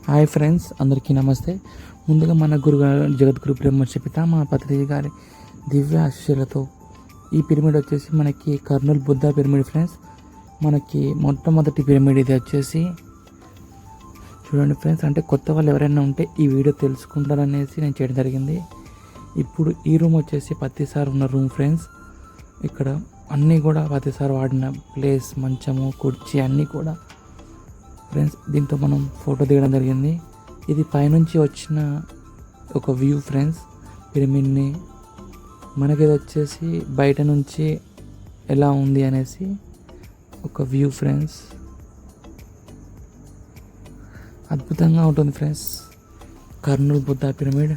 Hi friends, అందరికీ నమస్తే. ముందుగా మన జగద్గురు బ్రహ్మర్షి పితామహ పత్రిజీ గారి దివ్య ఆశీస్సులతో ఈ పిరమిడ్ వచ్చేసి మనకి కర్నూలు బుద్ధ పిరమిడ్ ఫ్రెండ్స్. మనకి మొట్టమొదటి పిరమిడ్ ఇది వచ్చేసి. చూడండి ఫ్రెండ్స్, అంటే కొత్త వాళ్ళు ఎవరైనా ఉంటే ఈ వీడియో తెలుసుకుంటారనేసి నేను చేయడం జరిగింది. ఇప్పుడు ఈ రూమ్ వచ్చేసి పత్తిసార్ ఉన్న రూమ్ ఫ్రెండ్స్. ఇక్కడ అన్నీ కూడా పత్తిసార్ వాడిన ప్లేస్, మంచము, కుర్చీ అన్నీ కూడా ఫ్రెండ్స్. దీంతో మనం ఫోటో దిగడం జరిగింది. ఇది పైనుంచి వచ్చిన ఒక వ్యూ ఫ్రెండ్స్ పిరమిడ్ని. మనకి ఇది వచ్చేసి బయట నుంచి ఎలా ఉంది అనేసి ఒక వ్యూ ఫ్రెండ్స్. అద్భుతంగా ఉంటుంది ఫ్రెండ్స్ కర్నూలు బుద్ధ పిరమిడ్.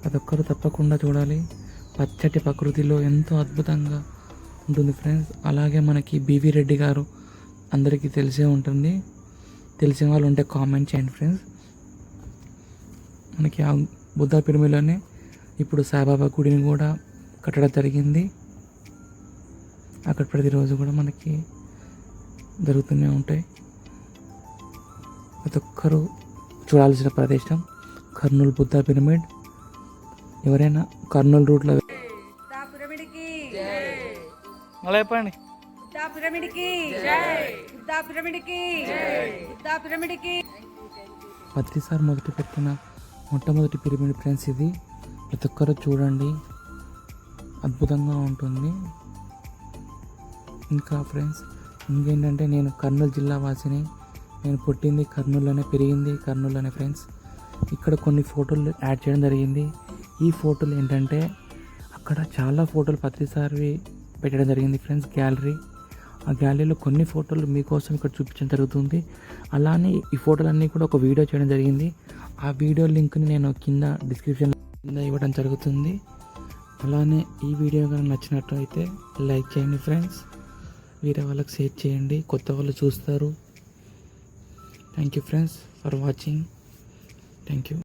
ప్రతి ఒక్కరు తప్పకుండా చూడాలి. పచ్చటి ప్రకృతిలో ఎంతో అద్భుతంగా ఉంటుంది ఫ్రెండ్స్. అలాగే మనకి బివి రెడ్డి గారు అందరికీ తెలిసే ఉంటుంది. తెలిసిన వాళ్ళు ఉంటే కామెంట్ చేయండి ఫ్రెండ్స్. మనకి ఆ బుద్ధ పిరమిడ్లోనే ఇప్పుడు సాయిబాబా గుడిని కూడా కట్టడం జరిగింది. అక్కడ ప్రతిరోజు కూడా మనకి జరుగుతూనే ఉంటాయి. ప్రతి ఒక్కరూ చూడాల్సిన ప్రదేశం కర్నూలు బుద్ధ పిరమిడ్. ఎవరైనా కర్నూలు రూట్లో అలా చెప్పండి. పత్రిసార్ మొట్టమొదటి పిరమిడ్ ఫ్రెండ్స్ ఇది. ప్రతి ఒక్కరు చూడండి, అద్భుతంగా ఉంటుంది. ఇంకా ఫ్రెండ్స్ ఇంకేంటంటే, నేను కర్నూలు జిల్లా వాసిని. నేను పుట్టింది కర్నూలులోనే, పెరిగింది కర్నూలులోనే ఫ్రెండ్స్. ఇక్కడ కొన్ని ఫోటోలు యాడ్ చేయడం జరిగింది. ఈ ఫోటోలు ఏంటంటే, అక్కడ చాలా ఫోటోలు పత్రిసార్వి పెట్టడం జరిగింది ఫ్రెండ్స్, గ్యాలరీ. ఆ గ్యాలరీలో కొన్ని ఫోటోలు మీకోసం ఇక్కడ చూపించడం జరుగుతుంది. అలానే ఈ ఫోటోలన్నీ కూడా ఒక వీడియో చేయడం జరిగింది. ఆ వీడియో లింక్ని నేను కింద డిస్క్రిప్షన్ కింద ఇవ్వడం జరుగుతుంది. అలానే ఈ వీడియో కనుక నచ్చినట్టు అయితే లైక్ చేయండి ఫ్రెండ్స్. వేరే వాళ్ళకి షేర్ చేయండి, కొత్త వాళ్ళు చూస్తారు. Thank you friends for watching. Thank you.